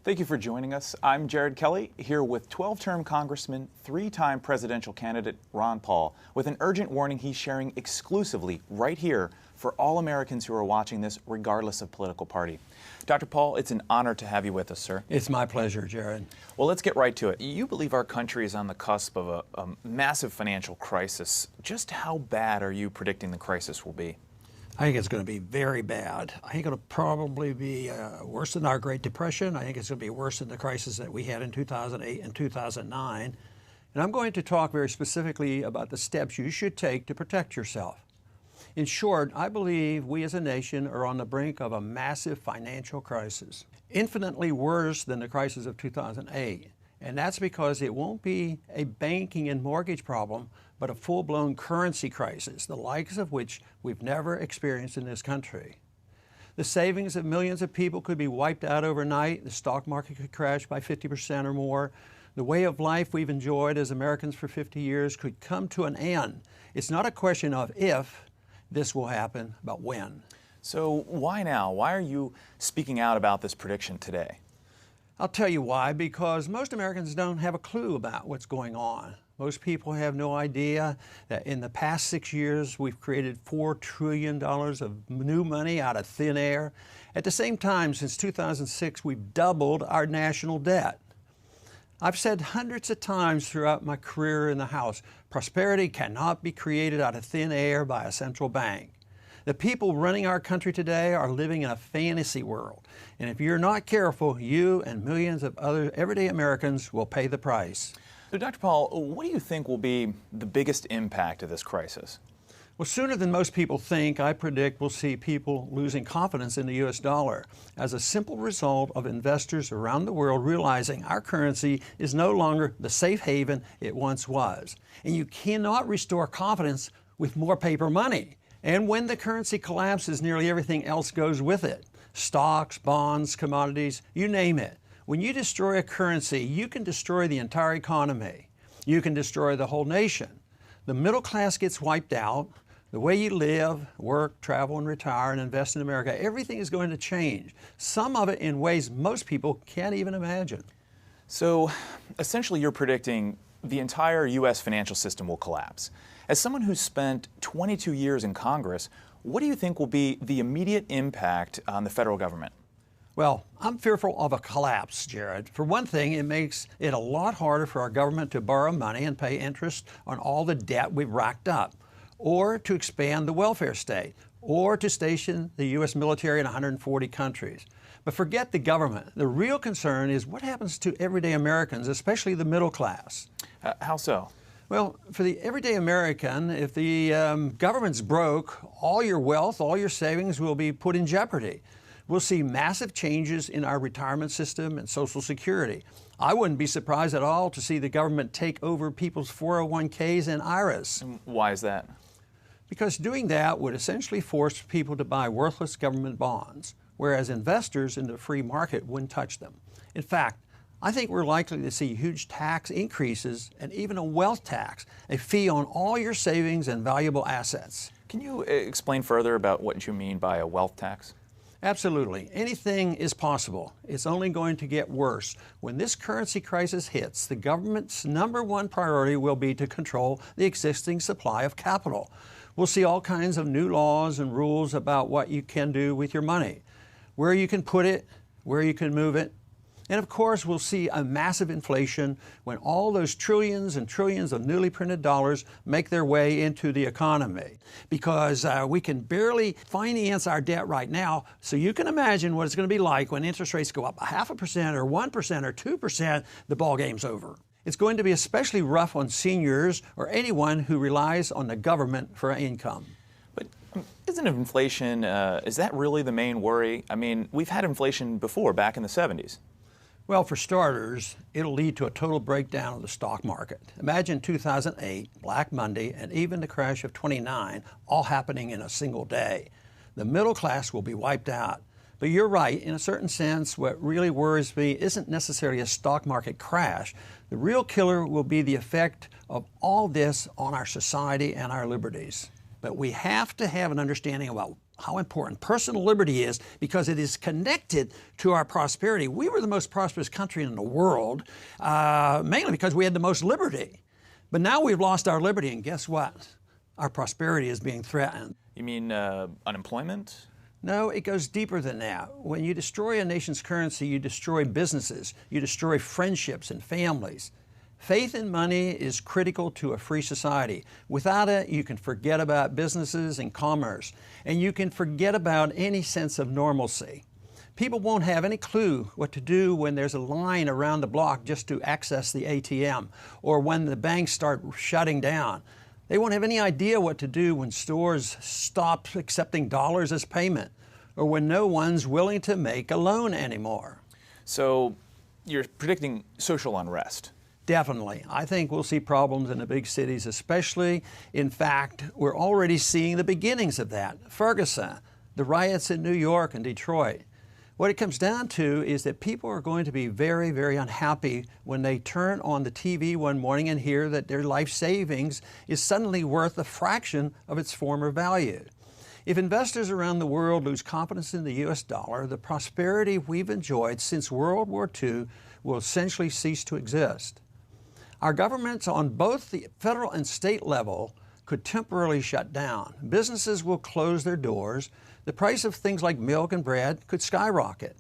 Thank you for joining us. I'm Jared Kelly, here with 12-term Congressman, 3-time presidential candidate Ron Paul, with an urgent warning he's sharing exclusively right here for all Americans who are watching this, regardless of political party. Dr. Paul, it's an honor to have you with us, sir. It's my pleasure, Jared. Well, let's get right to it. You believe our country is on the cusp of a massive financial crisis. Just how bad are you predicting the crisis will be? I think it's going to be very bad. I think it'll probably be worse than our Great Depression. I think it's going to be worse than the crisis that we had in 2008 and 2009. And I'm going to talk very specifically about the steps you should take to protect yourself. In short, I believe we as a nation are on the brink of a massive financial crisis, infinitely worse than the crisis of 2008. And that's because it won't be a banking and mortgage problem, but a full-blown currency crisis, the likes of which we've never experienced in this country. The savings of millions of people could be wiped out overnight. The stock market could crash by 50% or more. The way of life we've enjoyed as Americans for 50 years could come to an end. It's not a question of if this will happen, but when. So why now? Why are you speaking out about this prediction today? I'll tell you why, because most Americans don't have a clue about what's going on. Most people have no idea that in the past 6 years, we've created $4 trillion of new money out of thin air. At the same time, since 2006, we've doubled our national debt. I've said hundreds of times throughout my career in the House, prosperity cannot be created out of thin air by a central bank. The people running our country today are living in a fantasy world. And if you're not careful, you and millions of other everyday Americans will pay the price. So, Dr. Paul, what do you think will be the biggest impact of this crisis? Well, sooner than most people think, I predict we'll see people losing confidence in the U.S. dollar as a simple result of investors around the world realizing our currency is no longer the safe haven it once was. And you cannot restore confidence with more paper money. And when the currency collapses, nearly everything else goes with it. Stocks, bonds, commodities, you name it. When you destroy a currency, you can destroy the entire economy. You can destroy the whole nation. The middle class gets wiped out. The way you live, work, travel, and retire and invest in America, everything is going to change. Some of it in ways most people can't even imagine. So, essentially, you're predicting the entire U.S. financial system will collapse. As someone who's spent 22 years in Congress, what do you think will be the immediate impact on the federal government? Well, I'm fearful of a collapse, Jared. For one thing, it makes it a lot harder for our government to borrow money and pay interest on all the debt we've racked up, or to expand the welfare state, or to station the U.S. military in 140 countries. But forget the government. The real concern is what happens to everyday Americans, especially the middle class. How so? Well, for the everyday American, if the government's broke, all your wealth, all your savings will be put in jeopardy. We'll see massive changes in our retirement system and Social Security. I wouldn't be surprised at all to see the government take over people's 401ks and IRAs. Why is that? Because doing that would essentially force people to buy worthless government bonds, whereas investors in the free market wouldn't touch them. In fact, I think we're likely to see huge tax increases and even a wealth tax, a fee on all your savings and valuable assets. Can you explain further about what you mean by a wealth tax? Absolutely. Anything is possible. It's only going to get worse. When this currency crisis hits, the government's #1 priority will be to control the existing supply of capital. We'll see all kinds of new laws and rules about what you can do with your money, where you can put it, where you can move it. And of course, we'll see a massive inflation when all those trillions and trillions of newly printed dollars make their way into the economy. Because we can barely finance our debt right now, so you can imagine what it's going to be like when interest rates go up 0.5% or 1% or 2%, the ball game's over. It's going to be especially rough on seniors or anyone who relies on the government for income. But isn't inflation, is that really the main worry? I mean, we've had inflation before, back in the 70s. Well, for starters, it'll lead to a total breakdown of the stock market. Imagine 2008, Black Monday, and even the crash of '29 all happening in a single day. The middle class will be wiped out. But you're right, in a certain sense, what really worries me isn't necessarily a stock market crash. The real killer will be the effect of all this on our society and our liberties. But we have to have an understanding about how important personal liberty is because it is connected to our prosperity. We were the most prosperous country in the world, mainly because we had the most liberty. But now we've lost our liberty, and guess what? Our prosperity is being threatened. You mean unemployment? No, it goes deeper than that. When you destroy a nation's currency, you destroy businesses, you destroy friendships and families. Faith in money is critical to a free society. Without it, you can forget about businesses and commerce, and you can forget about any sense of normalcy. People won't have any clue what to do when there's a line around the block just to access the ATM, or when the banks start shutting down. They won't have any idea what to do when stores stop accepting dollars as payment, or when no one's willing to make a loan anymore. So you're predicting social unrest? Definitely. I think we'll see problems in the big cities especially. In fact, we're already seeing the beginnings of that. Ferguson, the riots in New York and Detroit. What it comes down to is that people are going to be very, very unhappy when they turn on the TV one morning and hear that their life savings is suddenly worth a fraction of its former value. If investors around the world lose confidence in the U.S. dollar, the prosperity we've enjoyed since World War II will essentially cease to exist. Our governments on both the federal and state level could temporarily shut down. Businesses will close their doors. The price of things like milk and bread could skyrocket.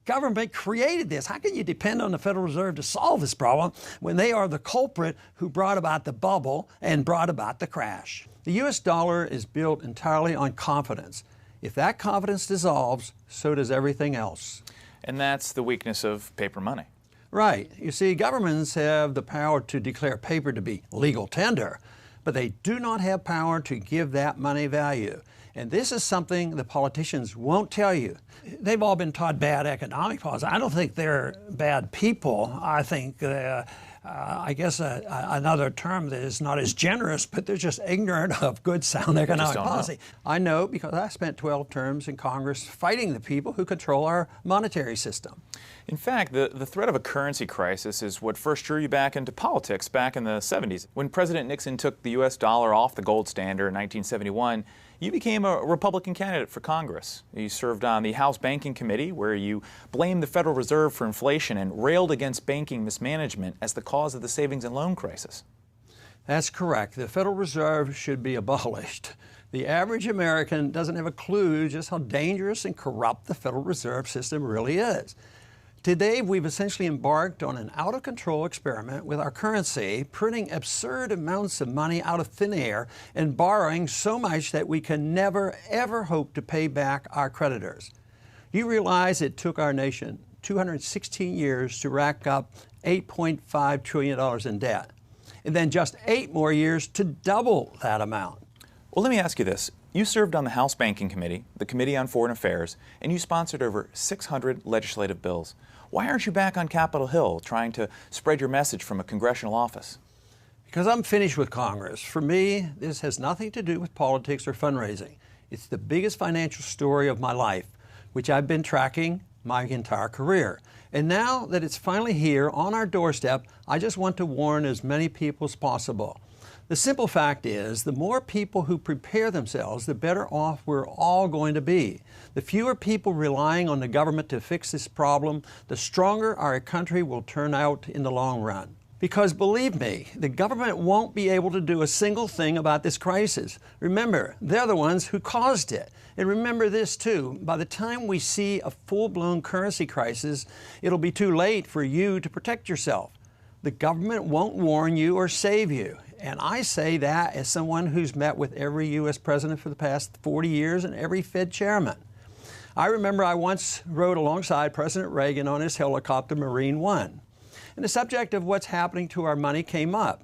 Government created this. How can you depend on the Federal Reserve to solve this problem when they are the culprit who brought about the bubble and brought about the crash? The U.S. dollar is built entirely on confidence. If that confidence dissolves, so does everything else. And that's the weakness of paper money. Right. You see, governments have the power to declare paper to be legal tender, but they do not have power to give that money value. And this is something the politicians won't tell you. They've all been taught bad economic policy. I don't think they're bad people. I think, I guess another term that is not as generous, but they're just ignorant of good, sound economic policy. I know because I spent 12 terms in Congress fighting the people who control our monetary system. In fact, the threat of a currency crisis is what first drew you back into politics back in the 70s. When President Nixon took the U.S. dollar off the gold standard in 1971, you became a Republican candidate for Congress. You served on the House Banking Committee, where you blamed the Federal Reserve for inflation and railed against banking mismanagement as the cause of the savings and loan crisis. That's correct. The Federal Reserve should be abolished. The average American doesn't have a clue just how dangerous and corrupt the Federal Reserve System really is. Today, we've essentially embarked on an out-of-control experiment with our currency, printing absurd amounts of money out of thin air and borrowing so much that we can never, ever hope to pay back our creditors. You realize it took our nation 216 years to rack up $8.5 trillion in debt, and then just 8 more years to double that amount. Well, let me ask you this. You served on the House Banking Committee, the Committee on Foreign Affairs, and you sponsored over 600 legislative bills. Why aren't you back on Capitol Hill trying to spread your message from a congressional office? Because I'm finished with Congress. For me, this has nothing to do with politics or fundraising. It's the biggest financial story of my life, which I've been tracking my entire career. And now that it's finally here on our doorstep, I just want to warn as many people as possible. The simple fact is, the more people who prepare themselves, the better off we're all going to be. The fewer people relying on the government to fix this problem, the stronger our country will turn out in the long run. Because believe me, the government won't be able to do a single thing about this crisis. Remember, they're the ones who caused it. And remember this too, by the time we see a full-blown currency crisis, it'll be too late for you to protect yourself. The government won't warn you or save you. And I say that as someone who's met with every U.S. president for the past 40 years and every Fed chairman. I remember I once rode alongside President Reagan on his helicopter Marine One. And the subject of what's happening to our money came up.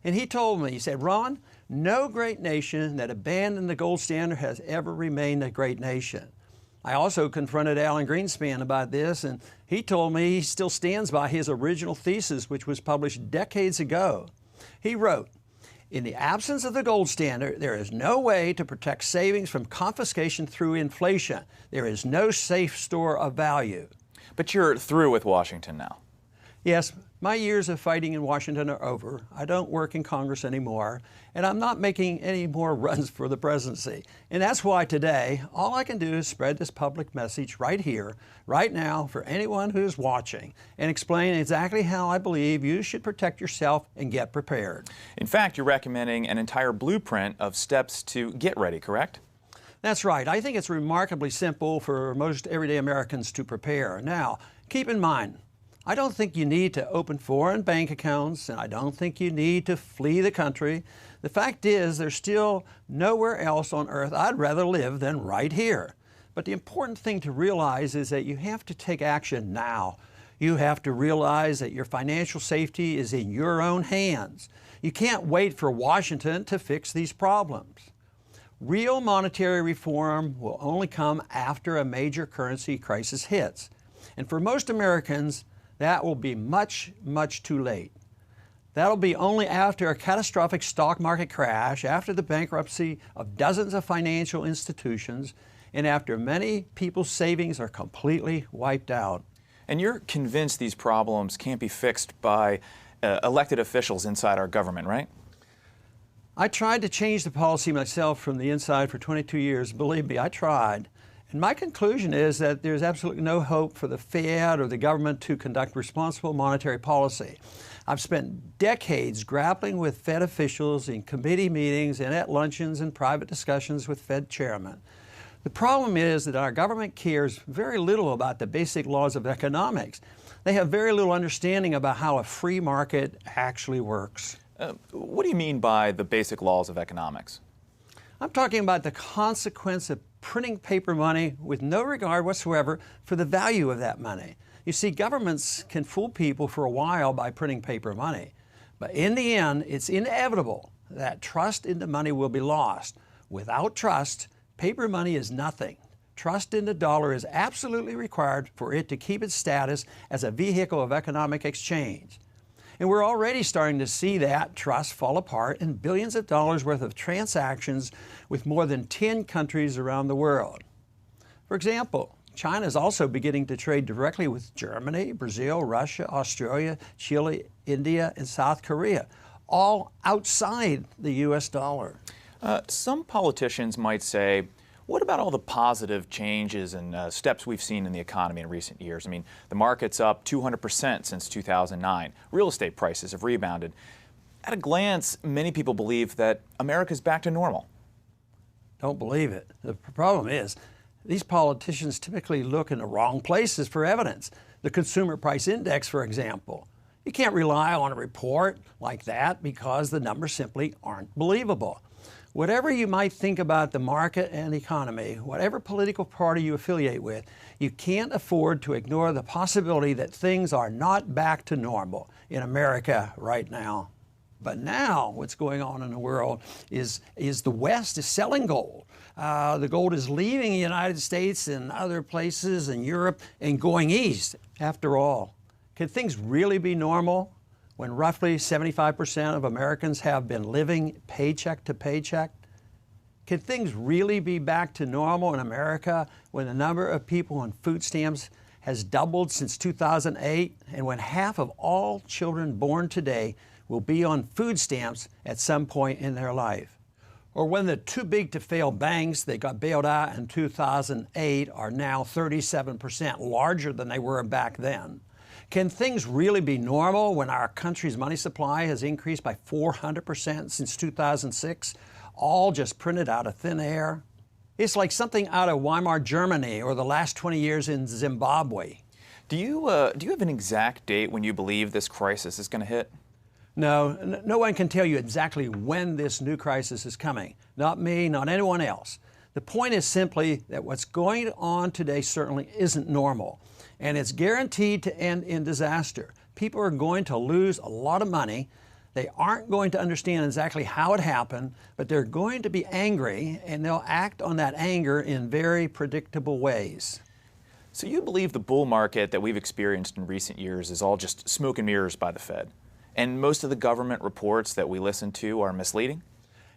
And he told me, he said, "Ron, no great nation that abandoned the gold standard has ever remained a great nation." I also confronted Alan Greenspan about this, and he told me he still stands by his original thesis, which was published decades ago. He wrote, "In the absence of the gold standard, there is no way to protect savings from confiscation through inflation. There is no safe store of value." But you're through with Washington now. Yes, My years of fighting in Washington are over. I don't work in Congress anymore, and I'm not making any more runs for the presidency. And that's why today, all I can do is spread this public message right here, right now, for anyone who's watching, and explain exactly how I believe you should protect yourself and get prepared. In fact, you're recommending an entire blueprint of steps to get ready, correct? That's right. I think it's remarkably simple for most everyday Americans to prepare. Now, keep in mind, I don't think you need to open foreign bank accounts, and I don't think you need to flee the country. The fact is, there's still nowhere else on earth I'd rather live than right here. But the important thing to realize is that you have to take action now. You have to realize that your financial safety is in your own hands. You can't wait for Washington to fix these problems. Real monetary reform will only come after a major currency crisis hits. And for most Americans, that will be much, much too late. That'll be only after a catastrophic stock market crash, after the bankruptcy of dozens of financial institutions, and after many people's savings are completely wiped out. And you're convinced these problems can't be fixed by elected officials inside our government, right? I tried to change the policy myself from the inside for 22 years. Believe me, I tried. And my conclusion is that there's absolutely no hope for the Fed or the government to conduct responsible monetary policy. I've spent decades grappling with Fed officials in committee meetings and at luncheons and private discussions with Fed chairmen. The problem is that our government cares very little about the basic laws of economics. They have very little understanding about how a free market actually works. What do you mean by the basic laws of economics? I'm talking about the consequence of printing paper money with no regard whatsoever for the value of that money. You see, governments can fool people for a while by printing paper money, but in the end, it's inevitable that trust in the money will be lost. Without trust, paper money is nothing. Trust in the dollar is absolutely required for it to keep its status as a vehicle of economic exchange. And we're already starting to see that trust fall apart in billions of dollars worth of transactions with more than 10 countries around the world. For example, China is also beginning to trade directly with Germany, Brazil, Russia, Australia, Chile, India, and South Korea, all outside the U.S. dollar. Some politicians might say, what about all the positive changes and steps we've seen in the economy in recent years? I mean, the market's up 200% since 2009. Real estate prices have rebounded. At a glance, many people believe that America's back to normal. Don't believe it. The problem is, these politicians typically look in the wrong places for evidence. The Consumer Price Index, for example. You can't rely on a report like that because the numbers simply aren't believable. Whatever you might think about the market and economy, whatever political party you affiliate with, you can't afford to ignore the possibility that things are not back to normal in America right now. But now what's going on in the world is the West is selling gold. The gold is leaving the United States and other places in Europe and going east. After all, can things really be normal when roughly 75% of Americans have been living paycheck to paycheck? Can things really be back to normal in America when the number of people on food stamps has doubled since 2008 and when half of all children born today will be on food stamps at some point in their life? Or when the too big to fail banks that got bailed out in 2008 are now 37% larger than they were back then? Can things really be normal when our country's money supply has increased by 400% since 2006, all just printed out of thin air? It's like something out of Weimar Germany or the last 20 years in Zimbabwe. Do you have an exact date when you believe this crisis is going to hit? No, no one can tell you exactly when this new crisis is coming. Not me, not anyone else. The point is simply that what's going on today certainly isn't normal, and it's guaranteed to end in disaster. People are going to lose a lot of money. They aren't going to understand exactly how it happened, but they're going to be angry, and they'll act on that anger in very predictable ways. So you believe the bull market that we've experienced in recent years is all just smoke and mirrors by the Fed, and most of the government reports that we listen to are misleading?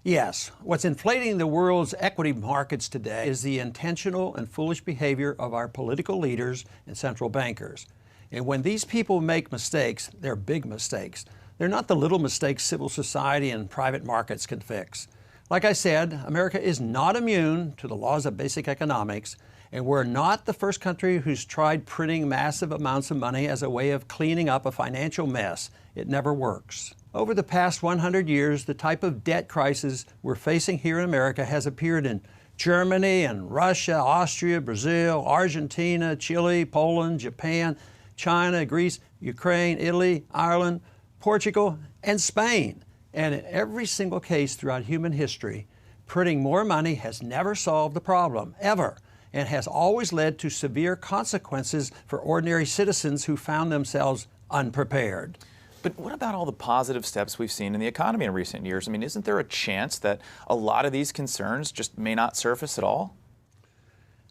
Yes. What's inflating the world's equity markets today is the intentional and foolish behavior of our political leaders and central bankers. And when these people make mistakes, they're big mistakes. They're not the little mistakes civil society and private markets can fix. Like I said, America is not immune to the laws of basic economics, and we're not the first country who's tried printing massive amounts of money as a way of cleaning up a financial mess. It never works. Over the past 100 years, the type of debt crisis we're facing here in America has appeared in Germany and Russia, Austria, Brazil, Argentina, Chile, Poland, Japan, China, Greece, Ukraine, Italy, Ireland, Portugal, and Spain. And in every single case throughout human history, printing more money has never solved the problem, ever, and has always led to severe consequences for ordinary citizens who found themselves unprepared. But what about all the positive steps we've seen in the economy in recent years? I mean, isn't there a chance that a lot of these concerns just may not surface at all?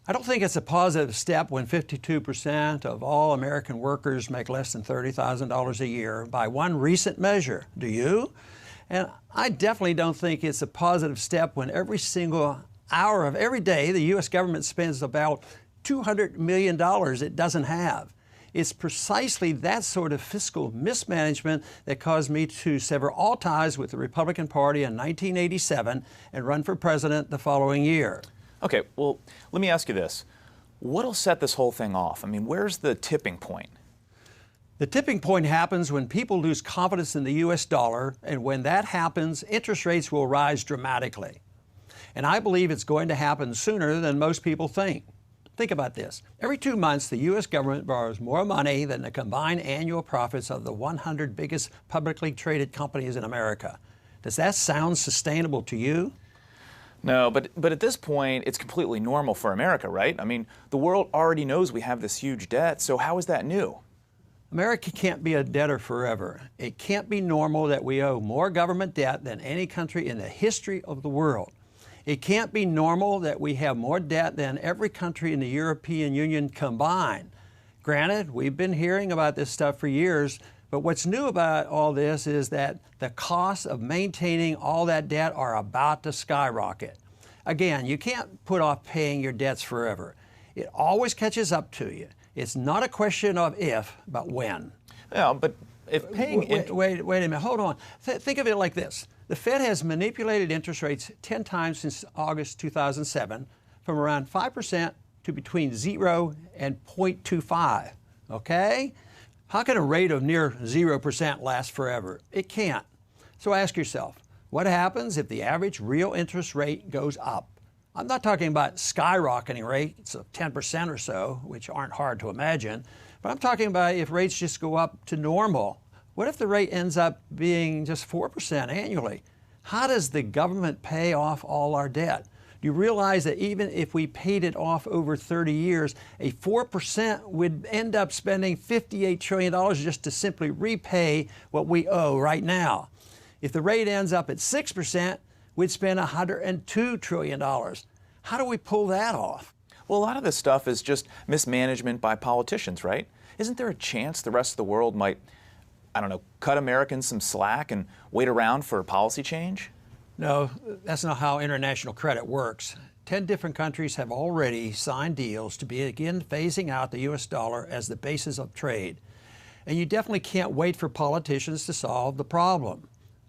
I don't think it's a positive step when 52% of all American workers make less than $30,000 a year by one recent measure. Do you? And I definitely don't think it's a positive step when every single hour of every day the U.S. government spends about $200 million it doesn't have. It's precisely that sort of fiscal mismanagement that caused me to sever all ties with the Republican Party in 1987 and run for president the following year. Okay, well, let me ask you this. What'll set this whole thing off? I mean, where's the tipping point? The tipping point happens when people lose confidence in the U.S. dollar, and when that happens, interest rates will rise dramatically. And I believe it's going to happen sooner than most people think. Think about this. Every 2 months, the U.S. government borrows more money than the combined annual profits of the 100 biggest publicly traded companies in America. Does that sound sustainable to you? No, but at this point, it's completely normal for America, right? I mean, the world already knows we have this huge debt, so how is that new? America can't be a debtor forever. It can't be normal that we owe more government debt than any country in the history of the world. It can't be normal that we have more debt than every country in the European Union combined. Granted, we've been hearing about this stuff for years, but what's new about all this is that the costs of maintaining all that debt are about to skyrocket. Again, you can't put off paying your debts forever. It always catches up to you. It's not a question of if, but when. Yeah, but if paying... Wait a minute, hold on. Think of it like this. The Fed has manipulated interest rates 10 times since August 2007, from around 5% to between 0 and 0.25, okay? How can a rate of near 0% last forever? It can't. So ask yourself, what happens if the average real interest rate goes up? I'm not talking about skyrocketing rates of 10% or so, which aren't hard to imagine, but I'm talking about if rates just go up to normal. What if the rate ends up being just 4% annually? How does the government pay off all our debt? Do you realize that even if we paid it off over 30 years, a 4% would end up spending $58 trillion just to simply repay what we owe right now? If the rate ends up at 6%, we'd spend $102 trillion. How do we pull that off? Well, a lot of this stuff is just mismanagement by politicians, right? Isn't there a chance the rest of the world might, I don't know, cut Americans some slack and wait around for policy change? No, that's not how international credit works. 10 different countries have already signed deals to begin phasing out the U.S. dollar as the basis of trade. And you definitely can't wait for politicians to solve the problem.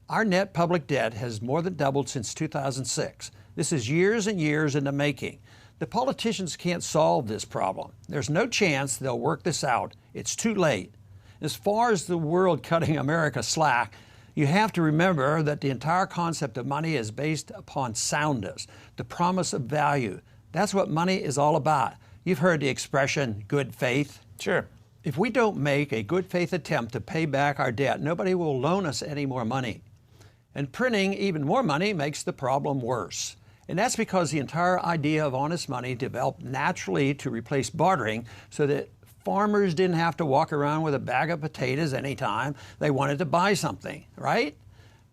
Our net public debt has more than doubled since 2006. This is years and years in the making. The politicians can't solve this problem. There's no chance they'll work this out. It's too late. As far as the world cutting America slack, you have to remember that the entire concept of money is based upon soundness, the promise of value. That's what money is all about. You've heard the expression, good faith. Sure. If we don't make a good faith attempt to pay back our debt, nobody will loan us any more money. And printing even more money makes the problem worse. And that's because the entire idea of honest money developed naturally to replace bartering so that farmers didn't have to walk around with a bag of potatoes anytime they wanted to buy something, right?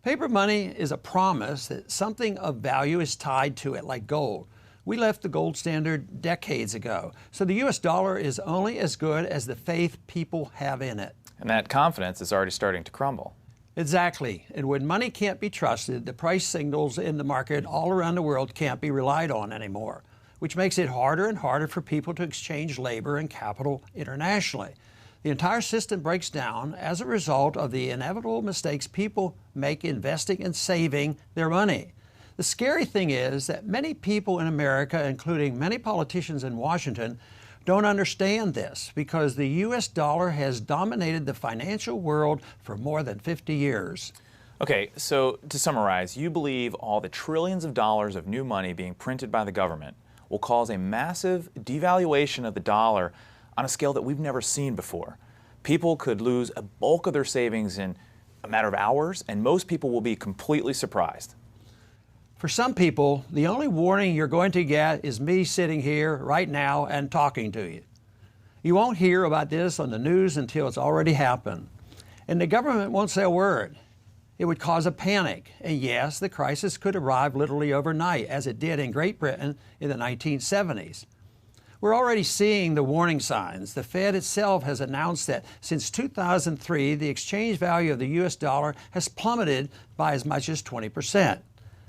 Paper money is a promise that something of value is tied to it, like gold. We left the gold standard decades ago, so the U.S. dollar is only as good as the faith people have in it. And that confidence is already starting to crumble. Exactly. And when money can't be trusted, the price signals in the market all around the world can't be relied on anymore, which makes it harder and harder for people to exchange labor and capital internationally. The entire system breaks down as a result of the inevitable mistakes people make investing and saving their money. The scary thing is that many people in America, including many politicians in Washington, don't understand this because the U.S. dollar has dominated the financial world for more than 50 years. Okay, so to summarize, you believe all the trillions of dollars of new money being printed by the government will cause a massive devaluation of the dollar on a scale that we've never seen before. People could lose a bulk of their savings in a matter of hours, and most people will be completely surprised. For some people, the only warning you're going to get is me sitting here right now and talking to you. You won't hear about this on the news until it's already happened. And the government won't say a word. It would cause a panic. And yes, the crisis could arrive literally overnight, as it did in Great Britain in the 1970s. We're already seeing the warning signs. The Fed itself has announced that since 2003, the exchange value of the U.S. dollar has plummeted by as much as 20%.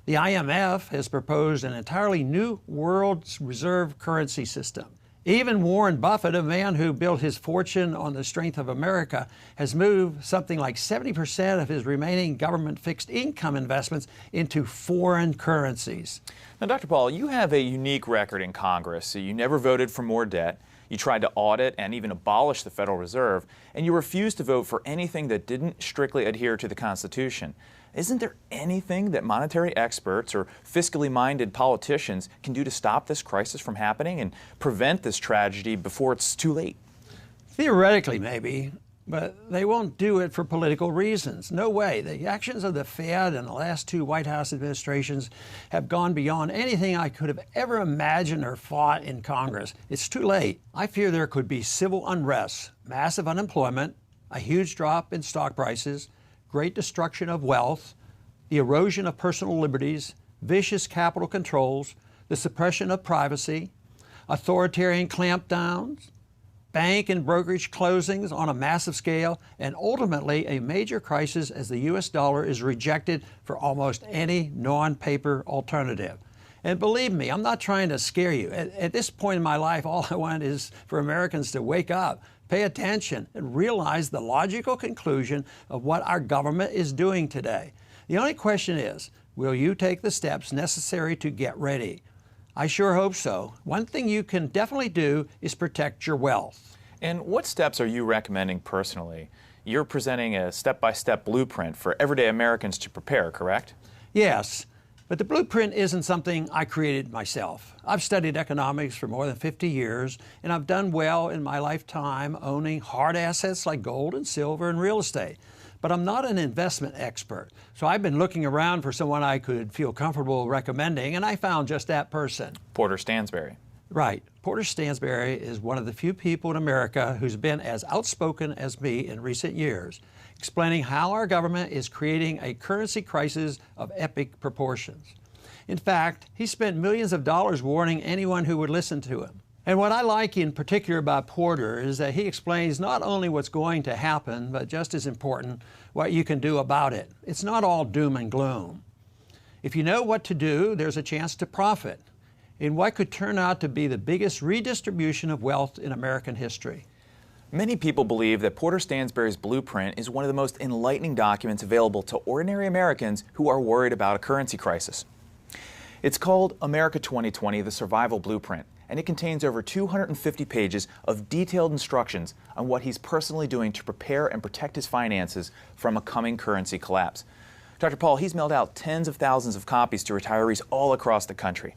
The IMF has proposed an entirely new world reserve currency system. Even Warren Buffett, a man who built his fortune on the strength of America, has moved something like 70% of his remaining government fixed income investments into foreign currencies. Now, Dr. Paul, you have a unique record in Congress. You never voted for more debt. You tried to audit and even abolish the Federal Reserve, and you refused to vote for anything that didn't strictly adhere to the Constitution. Isn't there anything that monetary experts or fiscally minded politicians can do to stop this crisis from happening and prevent this tragedy before it's too late? Theoretically, maybe, but they won't do it for political reasons. No way. The actions of the Fed and the last two White House administrations have gone beyond anything I could have ever imagined or fought in Congress. It's too late. I fear there could be civil unrest, massive unemployment, a huge drop in stock prices, great destruction of wealth, the erosion of personal liberties, vicious capital controls, the suppression of privacy, authoritarian clampdowns, bank and brokerage closings on a massive scale, and ultimately a major crisis as the U.S. dollar is rejected for almost any non-paper alternative. And believe me, I'm not trying to scare you. At this point in my life, all I want is for Americans to wake up, pay attention, and realize the logical conclusion of what our government is doing today. The only question is, will you take the steps necessary to get ready? I sure hope so. One thing you can definitely do is protect your wealth. And what steps are you recommending personally? You're presenting a step-by-step blueprint for everyday Americans to prepare, correct? Yes. But the blueprint isn't something I created myself. I've studied economics for more than 50 years, and I've done well in my lifetime owning hard assets like gold and silver and real estate. But I'm not an investment expert, so I've been looking around for someone I could feel comfortable recommending, and I found just that person. Porter Stansberry. Right. Porter Stansberry is one of the few people in America who's been as outspoken as me in recent years, explaining how our government is creating a currency crisis of epic proportions. In fact, he spent millions of dollars warning anyone who would listen to him. And what I like in particular about Porter is that he explains not only what's going to happen, but just as important, what you can do about it. It's not all doom and gloom. If you know what to do, there's a chance to profit in what could turn out to be the biggest redistribution of wealth in American history. Many people believe that Porter Stansberry's blueprint is one of the most enlightening documents available to ordinary Americans who are worried about a currency crisis. It's called America 2020, the Survival Blueprint, and it contains over 250 pages of detailed instructions on what he's personally doing to prepare and protect his finances from a coming currency collapse. Dr. Paul, he's mailed out tens of thousands of copies to retirees all across the country.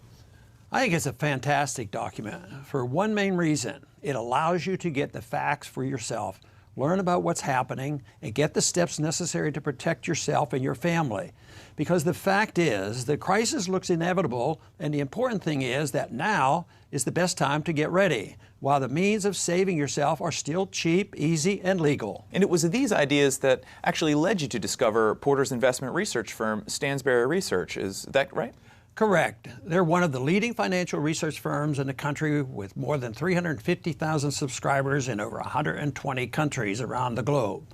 I think it's a fantastic document for one main reason. It allows you to get the facts for yourself, learn about what's happening, and get the steps necessary to protect yourself and your family. Because the fact is, the crisis looks inevitable, and the important thing is that now is the best time to get ready, while the means of saving yourself are still cheap, easy, and legal. And it was these ideas that actually led you to discover Porter's investment research firm, Stansberry Research. Is that right? Correct. They're one of the leading financial research firms in the country with more than 350,000 subscribers in over 120 countries around the globe.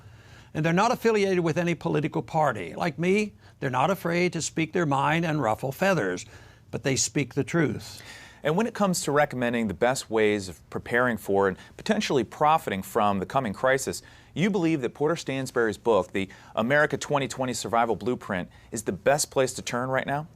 And they're not affiliated with any political party. Like me, they're not afraid to speak their mind and ruffle feathers, but they speak the truth. And when it comes to recommending the best ways of preparing for and potentially profiting from the coming crisis, you believe that Porter Stansberry's book, The America 2020 Survival Blueprint, is the best place to turn right now?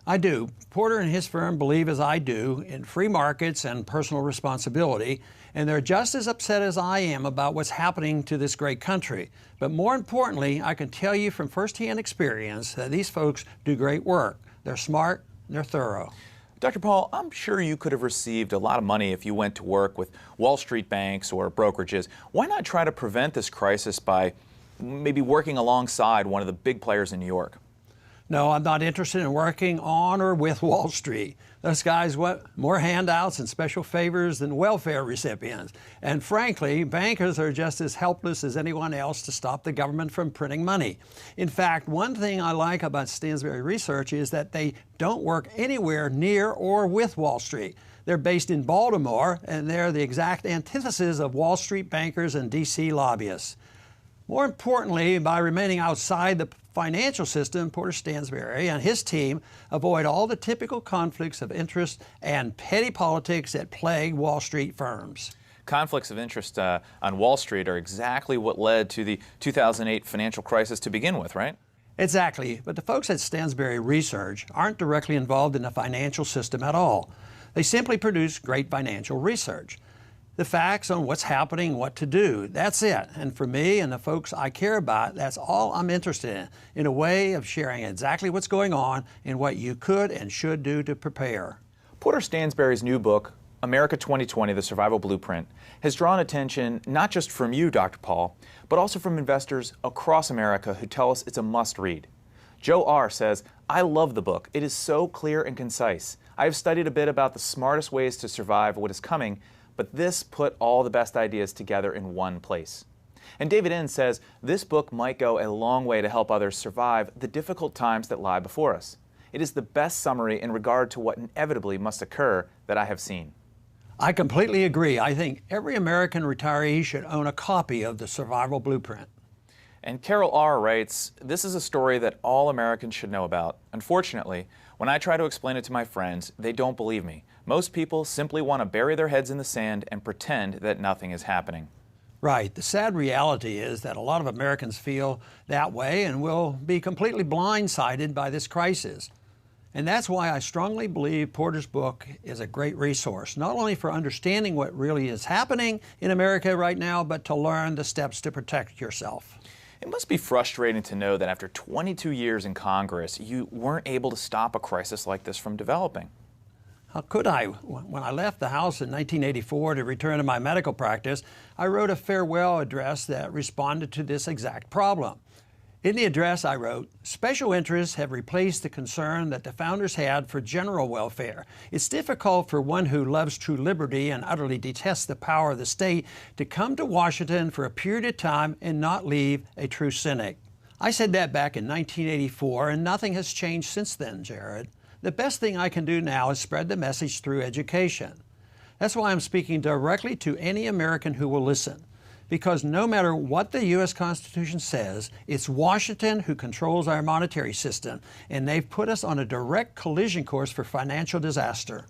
I do. Porter and his firm believe, as I do, in free markets and personal responsibility, and they're just as upset as I am about what's happening to this great country. But more importantly, I can tell you from firsthand experience that these folks do great work. They're smart, they're thorough. Dr. Paul, I'm sure you could have received a lot of money if you went to work with Wall Street banks or brokerages. Why not try to prevent this crisis by maybe working alongside one of the big players in New York? No, I'm not interested in working on or with Wall Street. Those guys want more handouts and special favors than welfare recipients. And frankly, bankers are just as helpless as anyone else to stop the government from printing money. In fact, one thing I like about Stansberry Research is that they don't work anywhere near or with Wall Street. They're based in Baltimore, and they're the exact antithesis of Wall Street bankers and D.C. lobbyists. More importantly, by remaining outside the financial system, Porter Stansberry and his team avoid all the typical conflicts of interest and petty politics that plague Wall Street firms. Conflicts of interest on Wall Street are exactly what led to the 2008 financial crisis to begin with, right? Exactly, but the folks at Stansberry Research aren't directly involved in the financial system at all. They simply produce great financial research. The facts on what's happening, what to do. That's it. And for me and the folks I care about, that's all I'm interested in a way of sharing exactly what's going on and what you could and should do to prepare. Porter Stansberry's new book, America 2020, The Survival Blueprint, has drawn attention not just from you, Dr. Paul, but also from investors across America who tell us it's a must-read. Joe R. says, I love the book. It is so clear and concise. I have studied a bit about the smartest ways to survive what is coming, but this put all the best ideas together in one place. And David N. says, this book might go a long way to help others survive the difficult times that lie before us. It is the best summary in regard to what inevitably must occur that I have seen. I completely agree. I think every American retiree should own a copy of the Survival Blueprint. And Carol R. writes, this is a story that all Americans should know about. Unfortunately, when I try to explain it to my friends, they don't believe me. Most people simply want to bury their heads in the sand and pretend that nothing is happening. Right. The sad reality is that a lot of Americans feel that way and will be completely blindsided by this crisis. And that's why I strongly believe Porter's book is a great resource, not only for understanding what really is happening in America right now, but to learn the steps to protect yourself. It must be frustrating to know that after 22 years in Congress, you weren't able to stop a crisis like this from developing. How could I? When I left the House in 1984 to return to my medical practice, I wrote a farewell address that responded to this exact problem. In the address I wrote, special interests have replaced the concern that the founders had for general welfare. It's difficult for one who loves true liberty and utterly detests the power of the state to come to Washington for a period of time and not leave a true cynic. I said that back in 1984, and nothing has changed since then, Jared. The best thing I can do now is spread the message through education. That's why I'm speaking directly to any American who will listen. Because no matter what the U.S. Constitution says, it's Washington who controls our monetary system, and they've put us on a direct collision course for financial disaster.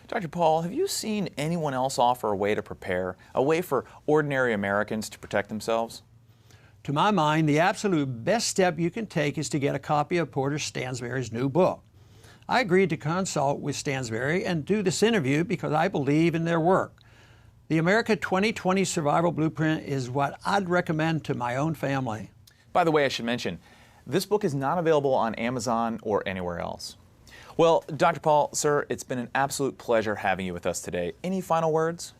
Dr. Paul, have you seen anyone else offer a way to prepare, a way for ordinary Americans to protect themselves? To my mind, the absolute best step you can take is to get a copy of Porter Stansberry's new book. I agreed to consult with Stansberry and do this interview because I believe in their work. The America 2020 Survival Blueprint is what I'd recommend to my own family. By the way, I should mention, this book is not available on Amazon or anywhere else. Well, Dr. Paul, sir, it's been an absolute pleasure having you with us today. Any final words?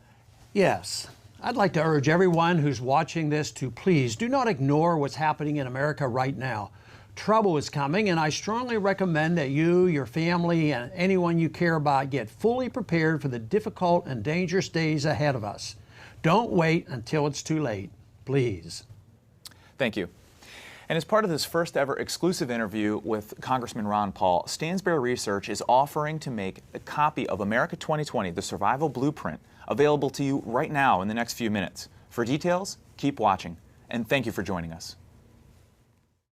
Yes. I'd like to urge everyone who's watching this to please do not ignore what's happening in America right now. Trouble is coming, and I strongly recommend that you, your family, and anyone you care about get fully prepared for the difficult and dangerous days ahead of us. Don't wait until it's too late, please. Thank you. And as part of this first ever exclusive interview with Congressman Ron Paul, Stansberry Research is offering to make a copy of America 2020, The Survival Blueprint, available to you right now in the next few minutes. For details, keep watching, and thank you for joining us.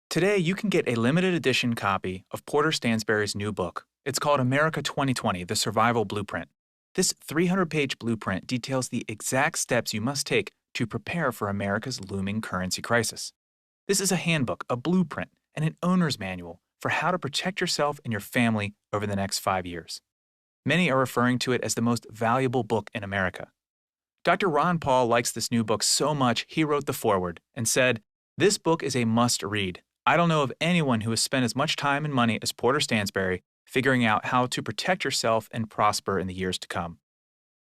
Today, you can get a limited edition copy of Porter Stansberry's new book, It's called America 2020, the Survival Blueprint. This 300-page blueprint details the exact steps you must take to prepare for America's looming currency crisis. This is a handbook, a blueprint, and an owner's manual for how to protect yourself and your family over the next 5 years. Many are referring to it as the most valuable book in America. Dr. Ron Paul likes this new book so much he wrote the foreword and said, "This book is a must-read. I don't know of anyone who has spent as much time and money as Porter Stansberry figuring out how to protect yourself and prosper in the years to come."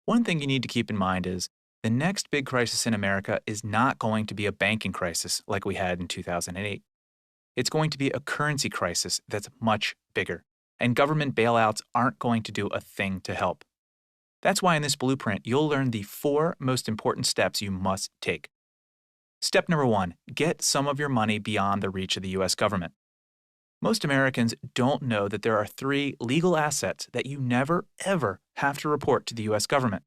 One thing you need to keep in mind is the next big crisis in America is not going to be a banking crisis like we had in 2008. It's going to be a currency crisis that's much bigger, and government bailouts aren't going to do a thing to help. That's why in this blueprint, you'll learn the 4 most important steps you must take. Step number 1, get some of your money beyond the reach of the U.S. government. Most Americans don't know that there are 3 legal assets that you never, ever have to report to the U.S. government.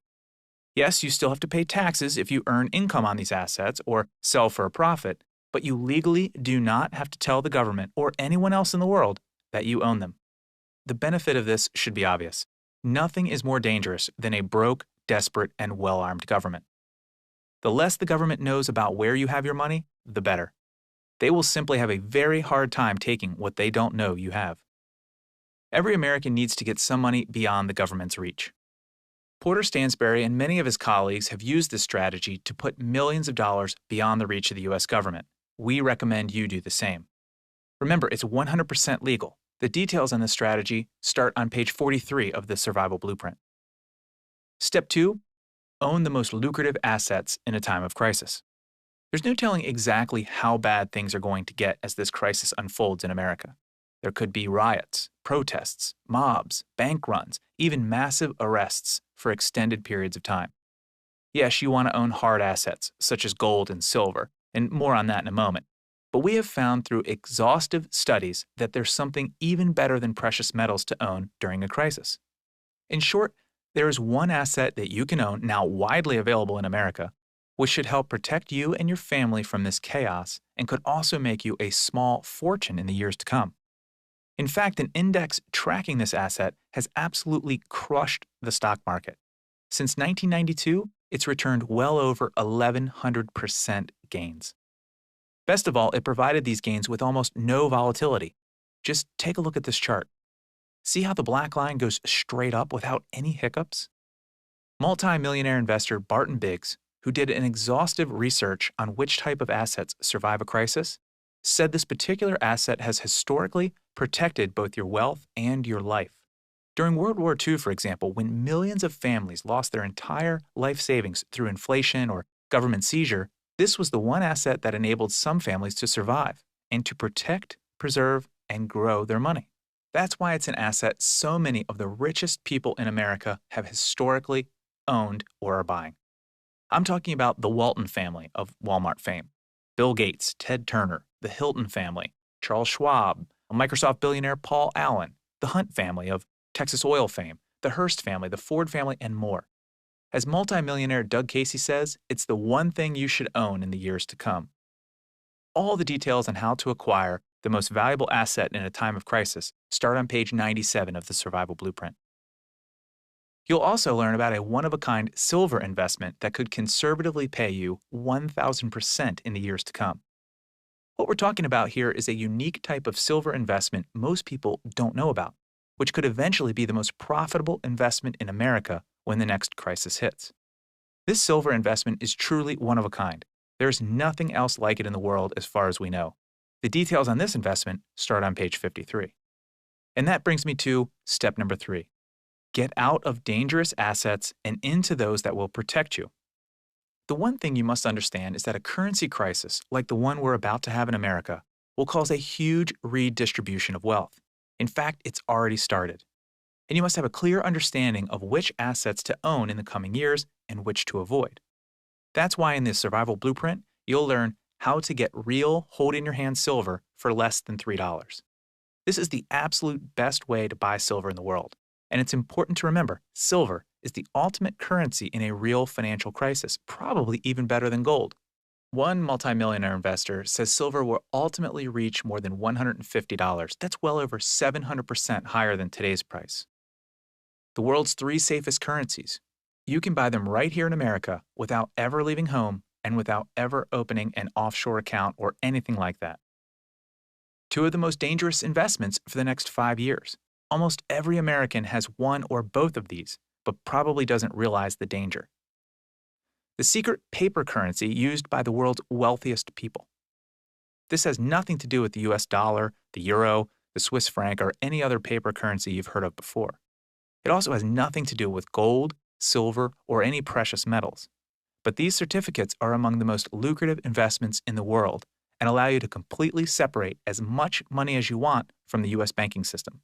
Yes, you still have to pay taxes if you earn income on these assets or sell for a profit, but you legally do not have to tell the government or anyone else in the world that you own them. The benefit of this should be obvious. Nothing is more dangerous than a broke, desperate, and well-armed government. The less the government knows about where you have your money, the better. They will simply have a very hard time taking what they don't know you have. Every American needs to get some money beyond the government's reach. Porter Stansberry and many of his colleagues have used this strategy to put millions of dollars beyond the reach of the U.S. government. We recommend you do the same. Remember, it's 100% legal. The details on this strategy start on page 43 of the Survival Blueprint. Step 2, own the most lucrative assets in a time of crisis. There's no telling exactly how bad things are going to get as this crisis unfolds in America. There could be riots, protests, mobs, bank runs, even massive arrests for extended periods of time. Yes, you want to own hard assets, such as gold and silver, and more on that in a moment. But we have found through exhaustive studies that there's something even better than precious metals to own during a crisis. In short, there is one asset that you can own, now widely available in America, which should help protect you and your family from this chaos and could also make you a small fortune in the years to come. In fact, an index tracking this asset has absolutely crushed the stock market. Since 1992, it's returned well over 1,100% gains. Best of all, it provided these gains with almost no volatility. Just take a look at this chart. See how the black line goes straight up without any hiccups? Multi-millionaire investor Barton Biggs, who did an exhaustive research on which type of assets survive a crisis, said this particular asset has historically protected both your wealth and your life. During World War II, for example, when millions of families lost their entire life savings through inflation or government seizure, this was the one asset that enabled some families to survive and to protect, preserve, and grow their money. That's why it's an asset so many of the richest people in America have historically owned or are buying. I'm talking about the Walton family of Walmart fame, Bill Gates, Ted Turner, the Hilton family, Charles Schwab, Microsoft billionaire Paul Allen, the Hunt family of Texas oil fame, the Hearst family, the Ford family, and more. As multimillionaire Doug Casey says, it's the one thing you should own in the years to come. All the details on how to acquire the most valuable asset in a time of crisis start on page 97 of the Survival Blueprint. You'll also learn about a one-of-a-kind silver investment that could conservatively pay you 1,000% in the years to come. What we're talking about here is a unique type of silver investment most people don't know about, which could eventually be the most profitable investment in America when the next crisis hits. This silver investment is truly one of a kind. There's nothing else like it in the world as far as we know. The details on this investment start on page 53. And that brings me to step number 3. Get out of dangerous assets and into those that will protect you. The one thing you must understand is that a currency crisis, like the one we're about to have in America, will cause a huge redistribution of wealth. In fact, it's already started. And you must have a clear understanding of which assets to own in the coming years and which to avoid. That's why in this Survival Blueprint, you'll learn how to get real hold-in-your-hand silver for less than $3. This is the absolute best way to buy silver in the world. And it's important to remember, silver is the ultimate currency in a real financial crisis, probably even better than gold. One multimillionaire investor says silver will ultimately reach more than $150. That's well over 700% higher than today's price. The world's three safest currencies. You can buy them right here in America without ever leaving home and without ever opening an offshore account or anything like that. Two of the most dangerous investments for the next 5 years. Almost every American has one or both of these, but probably doesn't realize the danger. The secret paper currency used by the world's wealthiest people. This has nothing to do with the US dollar, the euro, the Swiss franc, or any other paper currency you've heard of before. It also has nothing to do with gold, silver, or any precious metals. But these certificates are among the most lucrative investments in the world and allow you to completely separate as much money as you want from the US banking system.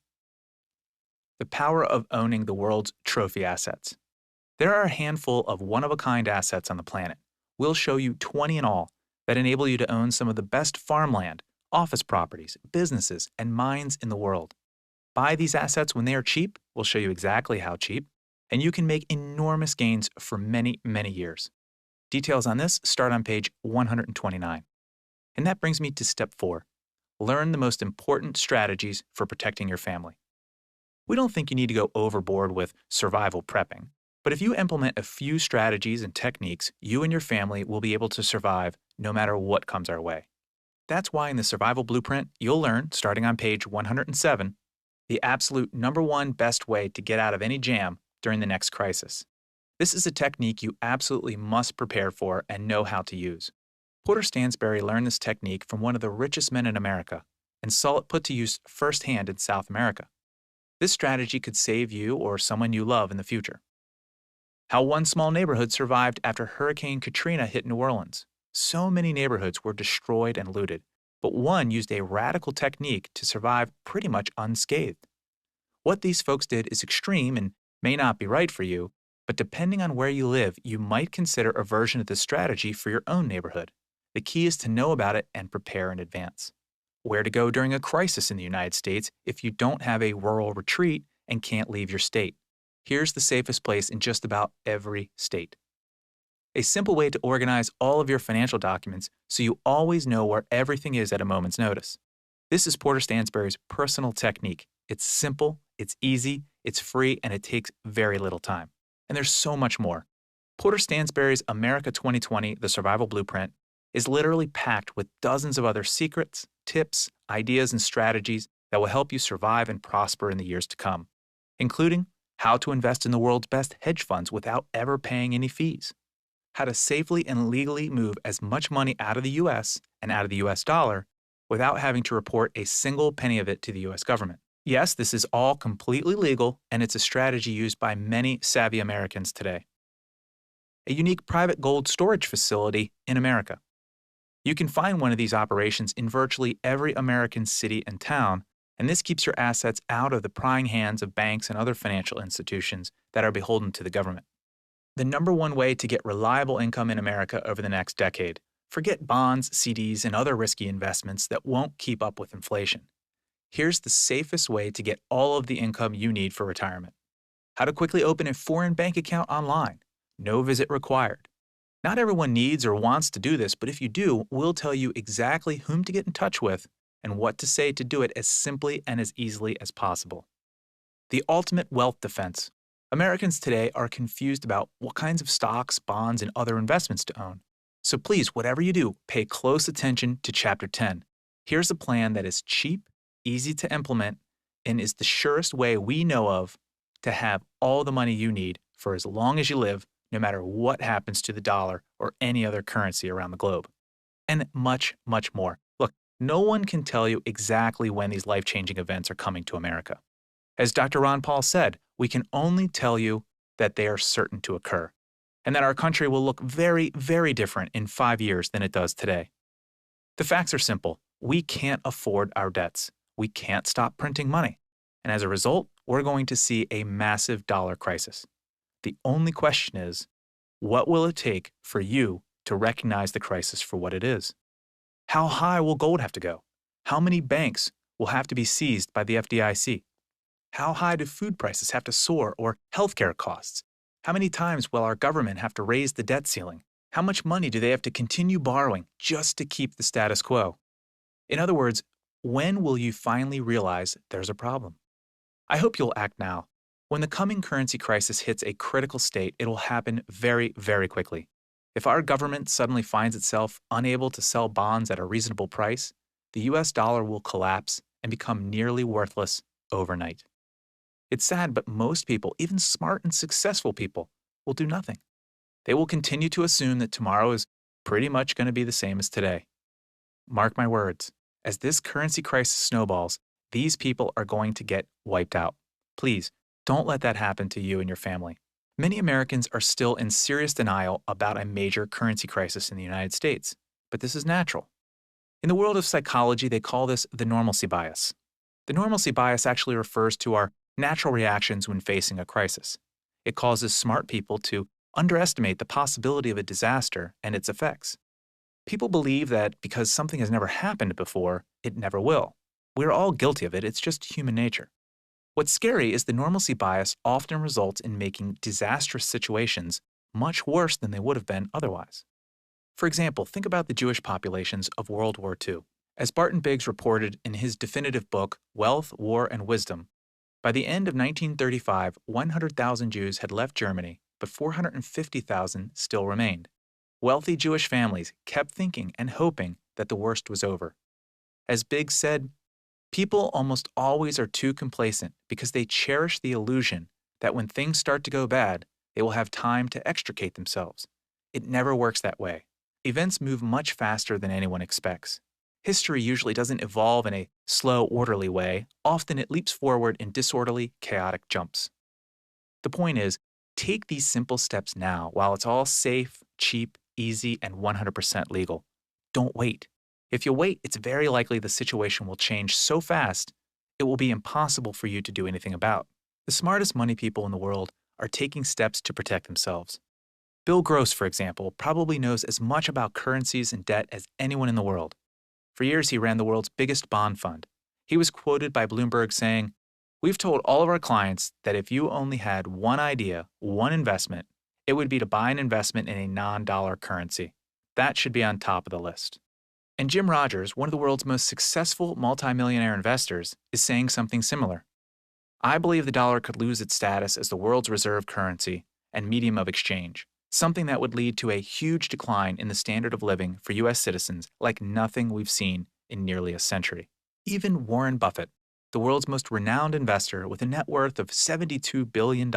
The power of owning the world's trophy assets. There are a handful of one-of-a-kind assets on the planet. We'll show you 20 in all that enable you to own some of the best farmland, office properties, businesses, and mines in the world. Buy these assets when they are cheap. We'll show you exactly how cheap, and you can make enormous gains for many, many years. Details on this start on page 129. And that brings me to step 4. Learn the most important strategies for protecting your family. We don't think you need to go overboard with survival prepping, but if you implement a few strategies and techniques, you and your family will be able to survive no matter what comes our way. That's why in the Survival Blueprint, you'll learn, starting on page 107, the absolute #1 best way to get out of any jam during the next crisis. This is a technique you absolutely must prepare for and know how to use. Porter Stansberry learned this technique from one of the richest men in America and saw it put to use firsthand in South America. This strategy could save you or someone you love in the future. How one small neighborhood survived after Hurricane Katrina hit New Orleans. So many neighborhoods were destroyed and looted, but one used a radical technique to survive pretty much unscathed. What these folks did is extreme and may not be right for you, but depending on where you live, you might consider a version of this strategy for your own neighborhood. The key is to know about it and prepare in advance. Where to go during a crisis in the United States if you don't have a rural retreat and can't leave your state. Here's the safest place in just about every state. A simple way to organize all of your financial documents so you always know where everything is at a moment's notice. This is Porter Stansberry's personal technique. It's simple, it's easy, it's free, and it takes very little time. And there's so much more. Porter Stansberry's America 2020, The Survival Blueprint, is literally packed with dozens of other secrets, tips, ideas, and strategies that will help you survive and prosper in the years to come, including how to invest in the world's best hedge funds without ever paying any fees, how to safely and legally move as much money out of the U.S. and out of the U.S. dollar without having to report a single penny of it to the U.S. government. Yes, this is all completely legal, and it's a strategy used by many savvy Americans today. A unique private gold storage facility in America. You can find one of these operations in virtually every American city and town, and this keeps your assets out of the prying hands of banks and other financial institutions that are beholden to the government. The #1 way to get reliable income in America over the next decade. Forget bonds, CDs, and other risky investments that won't keep up with inflation. Here's the safest way to get all of the income you need for retirement. How to quickly open a foreign bank account online. No visit required. Not everyone needs or wants to do this, but if you do, we'll tell you exactly whom to get in touch with and what to say to do it as simply and as easily as possible. The ultimate wealth defense. Americans today are confused about what kinds of stocks, bonds, and other investments to own. So please, whatever you do, pay close attention to Chapter 10. Here's a plan that is cheap, easy to implement, and is the surest way we know of to have all the money you need for as long as you live, no matter what happens to the dollar or any other currency around the globe. And much, much more. Look, no one can tell you exactly when these life-changing events are coming to America. As Dr. Ron Paul said, we can only tell you that they are certain to occur, and that our country will look very, very different in 5 years than it does today. The facts are simple. We can't afford our debts. We can't stop printing money. And as a result, we're going to see a massive dollar crisis. The only question is, what will it take for you to recognize the crisis for what it is? How high will gold have to go? How many banks will have to be seized by the FDIC? How high do food prices have to soar or healthcare costs? How many times will our government have to raise the debt ceiling? How much money do they have to continue borrowing just to keep the status quo? In other words, when will you finally realize there's a problem? I hope you'll act now. When the coming currency crisis hits a critical state, it'll happen very, very quickly. If our government suddenly finds itself unable to sell bonds at a reasonable price, the US dollar will collapse and become nearly worthless overnight. It's sad, but most people, even smart and successful people, will do nothing. They will continue to assume that tomorrow is pretty much going to be the same as today. Mark my words, as this currency crisis snowballs, these people are going to get wiped out. Please, don't let that happen to you and your family. Many Americans are still in serious denial about a major currency crisis in the United States, but this is natural. In the world of psychology, they call this the normalcy bias. The normalcy bias actually refers to our natural reactions when facing a crisis. It causes smart people to underestimate the possibility of a disaster and its effects. People believe that because something has never happened before, it never will. We're all guilty of it, it's just human nature. What's scary is the normalcy bias often results in making disastrous situations much worse than they would have been otherwise. For example, think about the Jewish populations of World War II. As Barton Biggs reported in his definitive book, Wealth, War, and Wisdom, by the end of 1935, 100,000 Jews had left Germany, but 450,000 still remained. Wealthy Jewish families kept thinking and hoping that the worst was over. As Biggs said, people almost always are too complacent because they cherish the illusion that when things start to go bad, they will have time to extricate themselves. It never works that way. Events move much faster than anyone expects. History usually doesn't evolve in a slow, orderly way. Often it leaps forward in disorderly, chaotic jumps. The point is, take these simple steps now while it's all safe, cheap, easy, and 100% legal. Don't wait. If you wait, it's very likely the situation will change so fast, it will be impossible for you to do anything about. The smartest money people in the world are taking steps to protect themselves. Bill Gross, for example, probably knows as much about currencies and debt as anyone in the world. For years, he ran the world's biggest bond fund. He was quoted by Bloomberg saying, "We've told all of our clients that if you only had one idea, one investment, it would be to buy an investment in a non-dollar currency. That should be on top of the list." And Jim Rogers, one of the world's most successful multimillionaire investors, is saying something similar. "I believe the dollar could lose its status as the world's reserve currency and medium of exchange, something that would lead to a huge decline in the standard of living for U.S. citizens like nothing we've seen in nearly a century." Even Warren Buffett, the world's most renowned investor with a net worth of $72 billion,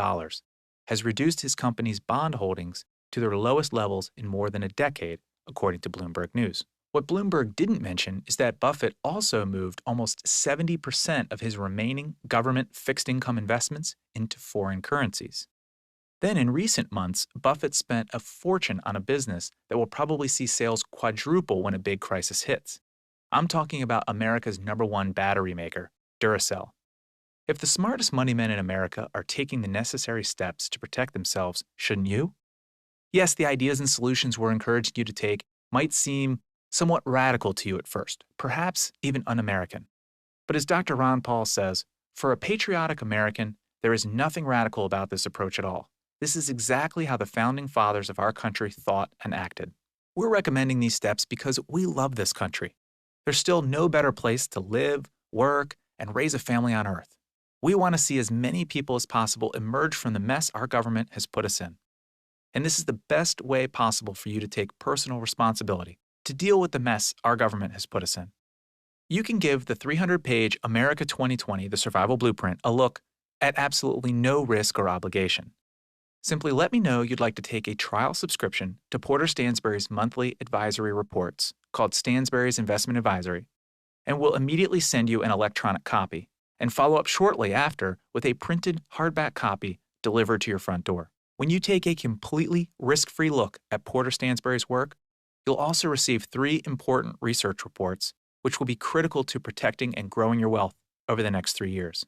has reduced his company's bond holdings to their lowest levels in more than a decade, according to Bloomberg News. What Bloomberg didn't mention is that Buffett also moved almost 70% of his remaining government fixed income investments into foreign currencies. Then in recent months, Buffett spent a fortune on a business that will probably see sales quadruple when a big crisis hits. I'm talking about America's #1 battery maker, Duracell. If the smartest money men in America are taking the necessary steps to protect themselves, shouldn't you? Yes, the ideas and solutions we're encouraging you to take might seem somewhat radical to you at first, perhaps even un-American. But as Dr. Ron Paul says, for a patriotic American, there is nothing radical about this approach at all. This is exactly how the founding fathers of our country thought and acted. We're recommending these steps because we love this country. There's still no better place to live, work, and raise a family on earth. We want to see as many people as possible emerge from the mess our government has put us in. And this is the best way possible for you to take personal responsibility to deal with the mess our government has put us in. You can give the 300-page America 2020, The Survival Blueprint, a look at absolutely no risk or obligation. Simply let me know you'd like to take a trial subscription to Porter Stansberry's monthly advisory reports called Stansberry's Investment Advisory, and we'll immediately send you an electronic copy and follow up shortly after with a printed hardback copy delivered to your front door. When you take a completely risk-free look at Porter Stansberry's work, you'll also receive 3 important research reports, which will be critical to protecting and growing your wealth over the next 3 years.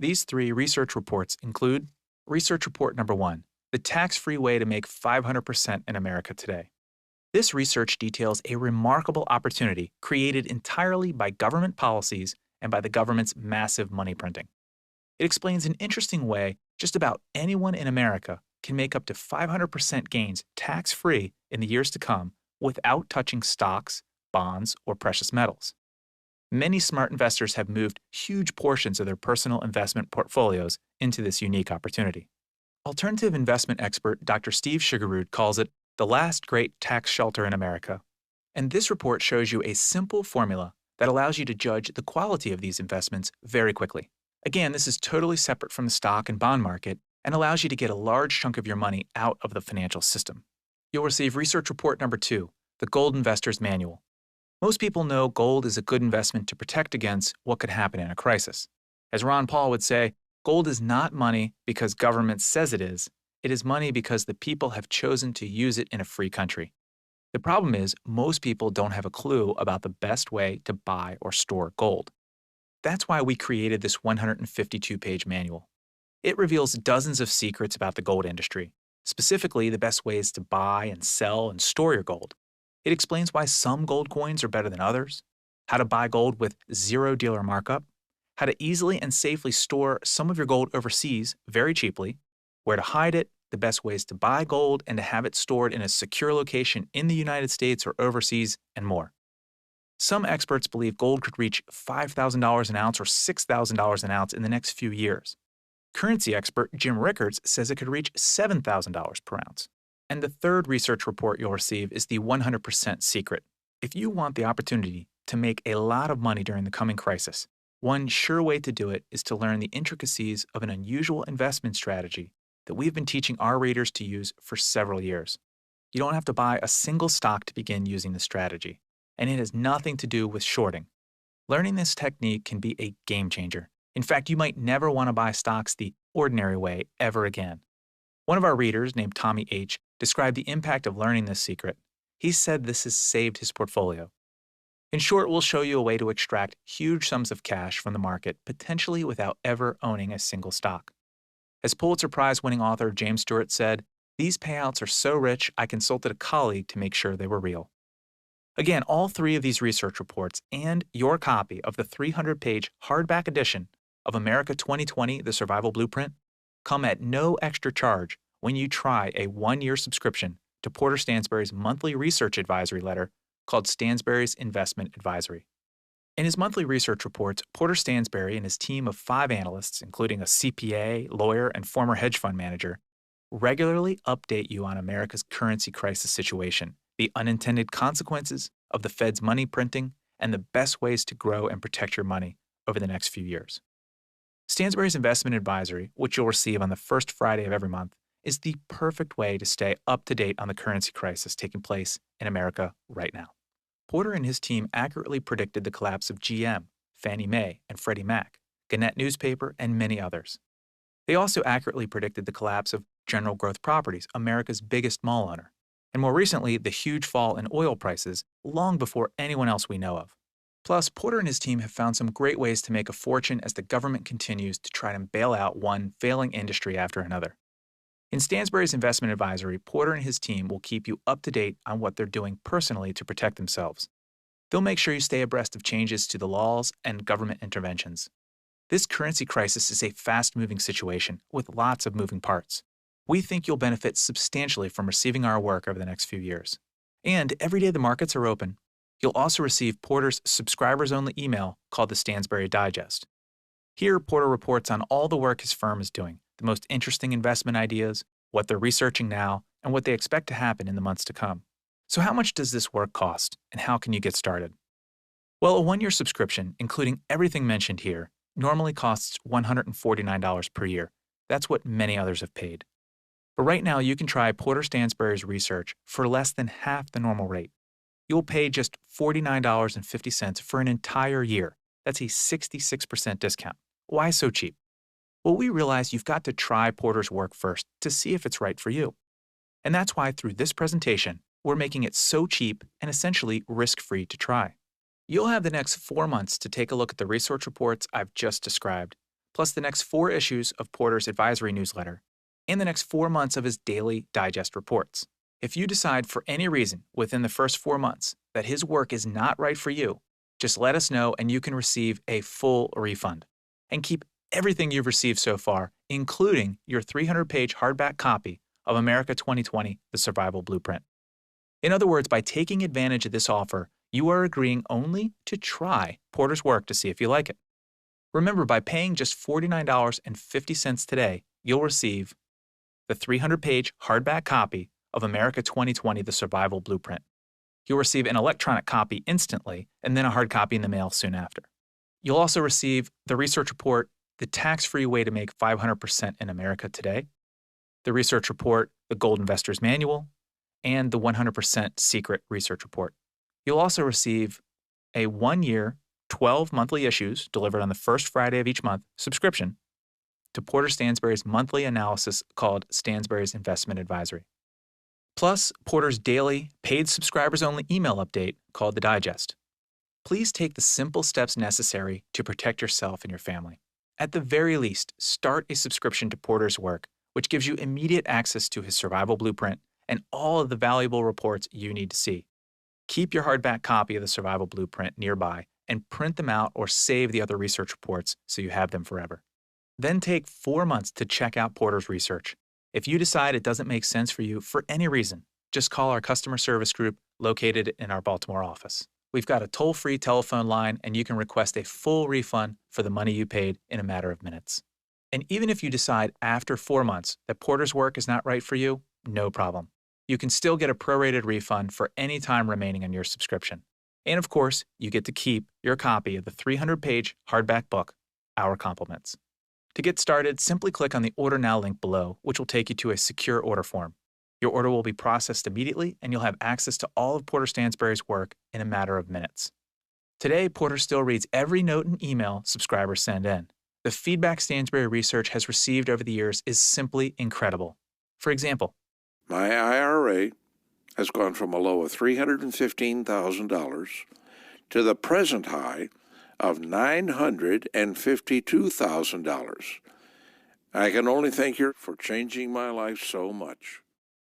These 3 research reports include Research Report Number 1, the tax-free way to make 500% in America today. This research details a remarkable opportunity created entirely by government policies and by the government's massive money printing. It explains in an interesting way just about anyone in America can make up to 500% gains tax-free in the years to come without touching stocks, bonds, or precious metals. Many smart investors have moved huge portions of their personal investment portfolios into this unique opportunity. Alternative investment expert Dr. Steve Sugarud calls it the last great tax shelter in America. And this report shows you a simple formula that allows you to judge the quality of these investments very quickly. Again, this is totally separate from the stock and bond market and allows you to get a large chunk of your money out of the financial system. You'll receive research report number 2, the Gold Investor's Manual. Most people know gold is a good investment to protect against what could happen in a crisis. As Ron Paul would say, gold is not money because government says it is money because the people have chosen to use it in a free country. The problem is most people don't have a clue about the best way to buy or store gold. That's why we created this 152-page manual. It reveals dozens of secrets about the gold industry, specifically the best ways to buy and sell and store your gold. It explains why some gold coins are better than others, how to buy gold with zero dealer markup, how to easily and safely store some of your gold overseas very cheaply, where to hide it, the best ways to buy gold and to have it stored in a secure location in the United States or overseas, and more. Some experts believe gold could reach $5,000 an ounce or $6,000 an ounce in the next few years. Currency expert Jim Rickards says it could reach $7,000 per ounce. And the third research report you'll receive is the 100% secret. If you want the opportunity to make a lot of money during the coming crisis, one sure way to do it is to learn the intricacies of an unusual investment strategy that we've been teaching our readers to use for several years. You don't have to buy a single stock to begin using the strategy, and it has nothing to do with shorting. Learning this technique can be a game changer. In fact, you might never want to buy stocks the ordinary way ever again. One of our readers, named Tommy H., described the impact of learning this secret. He said this has saved his portfolio. In short, we'll show you a way to extract huge sums of cash from the market, potentially without ever owning a single stock. As Pulitzer Prize-winning author James Stewart said, "These payouts are so rich, I consulted a colleague to make sure they were real." Again, all 3 of these research reports and your copy of the 300-page hardback edition of America 2020, The Survival Blueprint, come at no extra charge when you try a 1-year subscription to Porter Stansberry's monthly research advisory letter called Stansberry's Investment Advisory. In his monthly research reports, Porter Stansberry and his team of 5 analysts, including a CPA, lawyer, and former hedge fund manager, regularly update you on America's currency crisis situation, the unintended consequences of the Fed's money printing, and the best ways to grow and protect your money over the next few years. Stansberry's Investment Advisory, which you'll receive on the first Friday of every month, is the perfect way to stay up to date on the currency crisis taking place in America right now. Porter and his team accurately predicted the collapse of GM, Fannie Mae, and Freddie Mac, Gannett Newspaper, and many others. They also accurately predicted the collapse of General Growth Properties, America's biggest mall owner, and more recently, the huge fall in oil prices long before anyone else we know of. Plus, Porter and his team have found some great ways to make a fortune as the government continues to try to bail out one failing industry after another. In Stansberry's Investment Advisory, Porter and his team will keep you up to date on what they're doing personally to protect themselves. They'll make sure you stay abreast of changes to the laws and government interventions. This currency crisis is a fast-moving situation with lots of moving parts. We think you'll benefit substantially from receiving our work over the next few years. And every day the markets are open, you'll also receive Porter's subscribers-only email called the Stansberry Digest. Here, Porter reports on all the work his firm is doing, the most interesting investment ideas, what they're researching now, and what they expect to happen in the months to come. So how much does this work cost, and how can you get started? Well, a 1-year subscription, including everything mentioned here, normally costs $149 per year. That's what many others have paid. But right now, you can try Porter Stansberry's research for less than half the normal rate. You'll pay just $49.50 for an entire year. That's a 66% discount. Why so cheap? Well, we realize you've got to try Porter's work first to see if it's right for you. And that's why through this presentation, we're making it so cheap and essentially risk-free to try. You'll have the next 4 months to take a look at the research reports I've just described, plus the next 4 issues of Porter's advisory newsletter, and the next 4 months of his daily digest reports. If you decide for any reason within the first 4 months that his work is not right for you, just let us know and you can receive a full refund. And keep everything you've received so far, including your 300-page hardback copy of America 2020, The Survival Blueprint. In other words, by taking advantage of this offer, you are agreeing only to try Porter's work to see if you like it. Remember, by paying just $49.50 today, you'll receive the 300-page hardback copy of America 2020, The Survival Blueprint. You'll receive an electronic copy instantly and then a hard copy in the mail soon after. You'll also receive the research report, The Tax-Free Way to Make 500% in America Today, the research report, The Gold Investor's Manual, and the 100% Secret Research Report. You'll also receive a 1-year, 12 monthly issues delivered on the first Friday of each month subscription to Porter Stansberry's monthly analysis called Stansberry's Investment Advisory. Plus, Porter's daily, paid subscribers-only email update called The Digest. Please take the simple steps necessary to protect yourself and your family. At the very least, start a subscription to Porter's work, which gives you immediate access to his survival blueprint and all of the valuable reports you need to see. Keep your hardback copy of the survival blueprint nearby and print them out or save the other research reports so you have them forever. Then take 4 months to check out Porter's research. If you decide it doesn't make sense for you for any reason, just call our customer service group located in our Baltimore office. We've got a toll-free telephone line, and you can request a full refund for the money you paid in a matter of minutes. And even if you decide after 4 months that Porter's work is not right for you, no problem. You can still get a prorated refund for any time remaining on your subscription. And of course, you get to keep your copy of the 300-page hardback book, Our Compliments. To get started, simply click on the Order Now link below, which will take you to a secure order form. Your order will be processed immediately, and you'll have access to all of Porter Stansberry's work in a matter of minutes. Today, Porter still reads every note and email subscribers send in. The feedback Stansberry Research has received over the years is simply incredible. For example, my IRA has gone from a low of $315,000 to the present high of $952,000. I can only thank you for changing my life so much.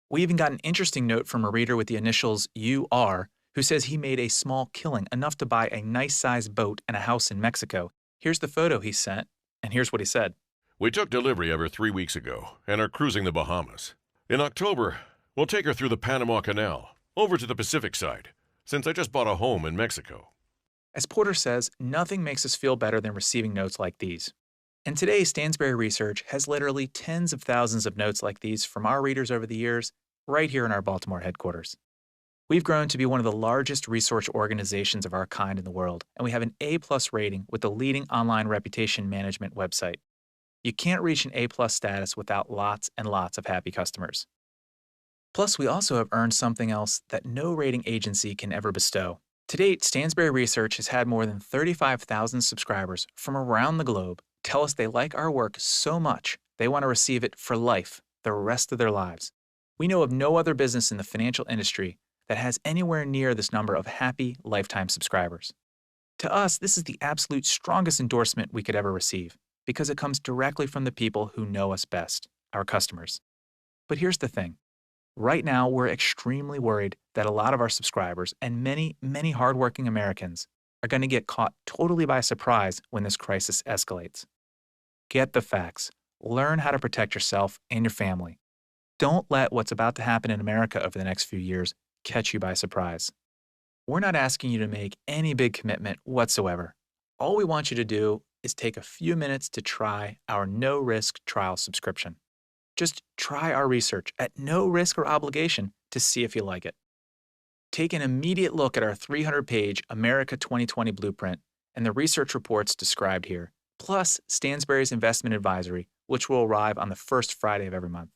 We even got an interesting note from a reader with the initials UR who says he made a small killing, enough to buy a nice-sized boat and a house in Mexico. Here's the photo he sent, and here's what he said. We took delivery of her 3 weeks ago and are cruising the Bahamas. In October, we'll take her through the Panama Canal, over to the Pacific side, since I just bought a home in Mexico. As Porter says, nothing makes us feel better than receiving notes like these. And today, Stansberry Research has literally tens of thousands of notes like these from our readers over the years, right here in our Baltimore headquarters. We've grown to be one of the largest research organizations of our kind in the world, and we have an A+ rating with the leading online reputation management website. You can't reach an A+ status without lots and lots of happy customers. Plus, we also have earned something else that no rating agency can ever bestow. To date, Stansberry Research has had more than 35,000 subscribers from around the globe tell us they like our work so much they want to receive it for life, the rest of their lives. We know of no other business in the financial industry that has anywhere near this number of happy lifetime subscribers. To us, this is the absolute strongest endorsement we could ever receive because it comes directly from the people who know us best, our customers. But here's the thing. Right now, we're extremely worried that a lot of our subscribers and many, many hardworking Americans are going to get caught totally by surprise when this crisis escalates. Get the facts. Learn how to protect yourself and your family. Don't let what's about to happen in America over the next few years catch you by surprise. We're not asking you to make any big commitment whatsoever. All we want you to do is take a few minutes to try our no-risk trial subscription. Just try our research at no risk or obligation to see if you like it. Take an immediate look at our 300-page America 2020 blueprint and the research reports described here, plus Stansberry's Investment Advisory, which will arrive on the first Friday of every month.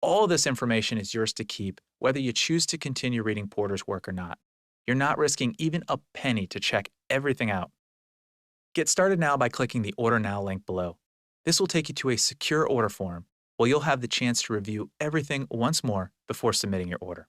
All this information is yours to keep, whether you choose to continue reading Porter's work or not. You're not risking even a penny to check everything out. Get started now by clicking the Order Now link below. This will take you to a secure order form where you'll have the chance to review everything once more before submitting your order.